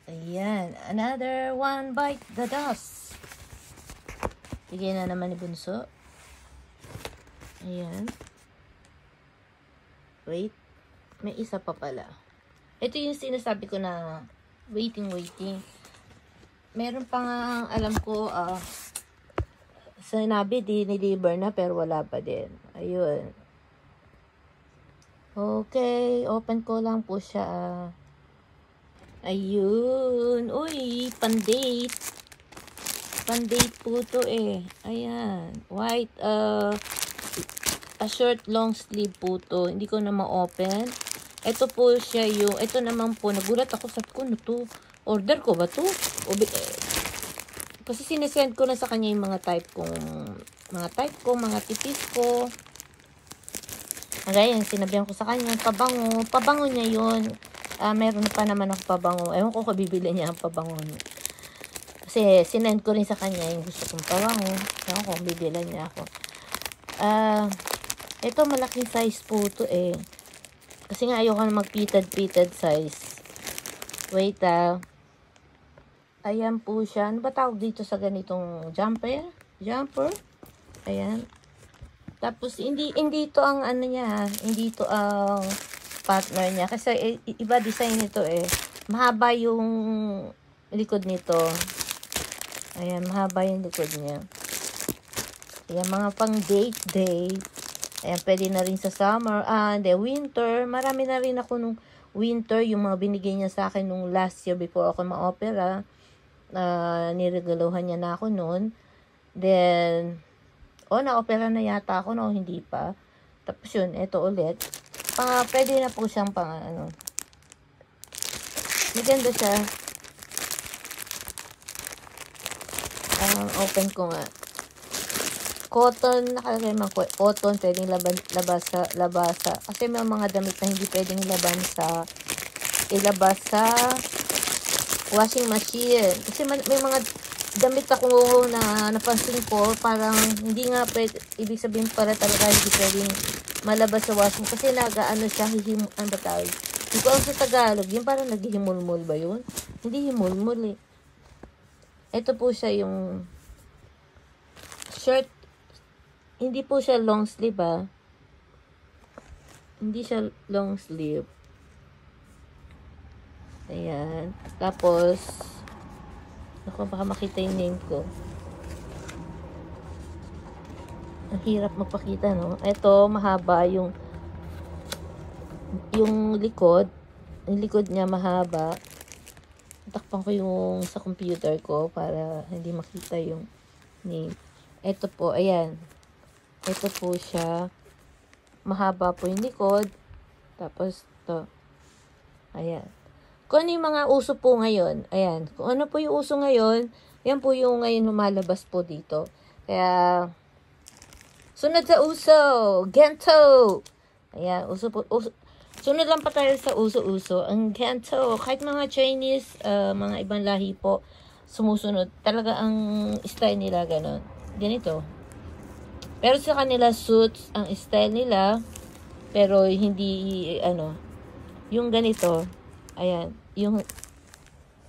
Ayan. Another one bite the dust. Bigyan na naman ni Bunso. Ayan. Wait. May isa pa pala. Ito yung sinasabi ko na waiting. Meron pa nga alam ko, sinabi dinideliver na pero wala pa din. Ayun. Okay. Open ko lang po siya. Ayun. Uy, pan-date. Pan-date po to eh. Ayan. White, a short long sleeve po to. Hindi ko na ma-open. Ito po siya yung, ito naman po, nagulat ako, sabi ko, ano to? Order ko ba to? Kasi sinesend ko na sa kanya yung mga type ko, mga tipis ko. Again, sinabihan ko sa kanya, pabango niya yun. Meron pa naman ako pabango. Ewan ko kung bibili niya ang pabango niya. Kasi sinend ko rin sa kanya yung gusto kong pabango. Ewan ko kung bibili niya ako. Ito malaking size po ito eh. Kasi nga ayoko na mag-pitted size. Wait Ayan po siya. Ano ba tawag dito sa ganitong jumper? Ayan. Tapos hindi ito ang ano niya, hindi ito ang partner niya. Kasi iba design nito eh. Mahaba yung likod nito. Ayan, mahaba yung likod niya. Ayan, mga pang date. Ayan, pwede na rin sa summer. Winter. Marami na rin ako nung winter. Yung mga binigay niya sa akin nung last year before ako ma-opera. Niregaluhan niya na ako noon. Then, na-opera na yata ako. No, hindi pa. Tapos yun, ito ulit. Pwede na po siyang maganda siya. Open ko nga. Cotton, nakalagay mga cotton, pwedeng labasa. Kasi may mga damit na hindi pwedeng ilabas sa washing machine. Kasi may mga damit ako na napansin ko, parang hindi nga pwede, ibig sabihin para talaga hindi pwedeng malabas sa washing. Kasi siya, ano ba tawag? Hindi ko alam sa Tagalog, yung parang naghihimulmul ba yun? Hindi himulmul eh. Ito po siya yung shirt. Hindi po siya long sleeve Hindi siya long sleeve. Ayan. Tapos, ako baka makita yung name ko. Ang hirap magpakita, no? Ito, mahaba yung likod. Yung likod niya mahaba. Takpan ko yung sa computer ko para hindi makita yung name. Ito po, ayan. Ito po siya. Mahaba po yung likod. Tapos, to. Ayan. Kung ano yung mga uso po ngayon. Ayan. Kung ano po yung uso ngayon, yan po yung ngayon lumalabas po dito. Kaya, sunod sa uso. Gento. Ayan. Sunod lang pa tayo sa uso-uso. Ang gento. Kahit mga Chinese, mga ibang lahi po, sumusunod. Talaga ang style nila ganun. Ganito. Pero sa kanila suits ang style nila. Pero hindi, yung ganito. Ayan.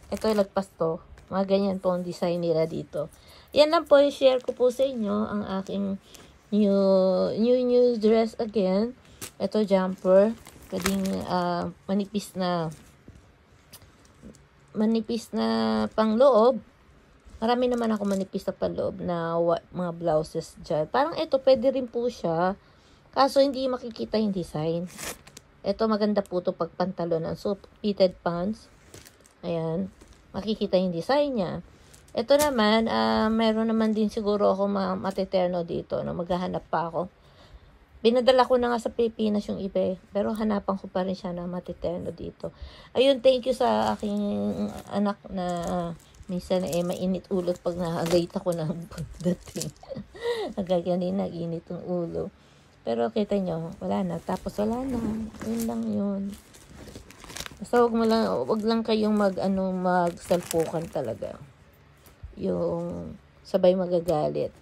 Ito lagpas to. Mga ganyan po ang design nila dito. Yan lang po, share ko po sa inyo ang aking new dress again. Ito jumper. Pwedeng manipis na pangloob. Marami naman ako manipis na panloob na mga blouses dyan. Parang ito, pwede rin po siya. Kaso hindi makikita yung design. Ito maganda po to pag pantalonan. So, fitted pants. Ayan. Makikita yung design niya. Ito naman, meron naman din siguro ako matiterno dito. Maghahanap pa ako. Pinadala ko na nga sa Pilipinas yung iba eh. Pero hanapan ko pa rin siya na matiterno dito. Ayun, thank you sa aking anak na minsan mainit ulo pag na-late ako ng pagdating. Kanina, init ang ulo. Pero kita nyo, wala na. Tapos wala na. Yun lang yun. Basta wag lang kayong magsalpukan talaga. Yung sabay magagalit.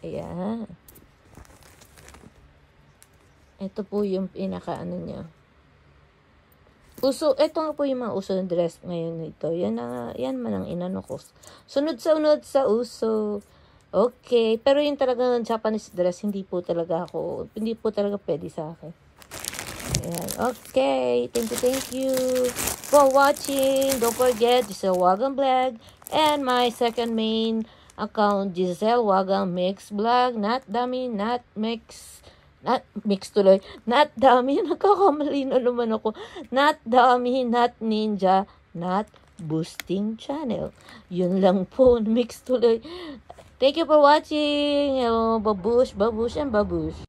Ayan. Ito po yung pinaka niya. Uso, eto nga po yung mga uso ng dress ngayon ito. Yan man ang inano ko. Sunod sa uso. Okay. Pero yung talagang Japanese dress, hindi po talaga pwede sa akin. Ayan. Okay. Thank you for watching. Don't forget, Giselle Wagang Vlog. And my second main account, Giselle Wagang Mix Vlog. Not dummy, not mix. Not mix tuloy. Not dummy. Nagkakamali na naman ako. Not dummy, not ninja, not boosting channel. Yun lang po. Mix tuloy. Thank you for watching. Babush, and babush.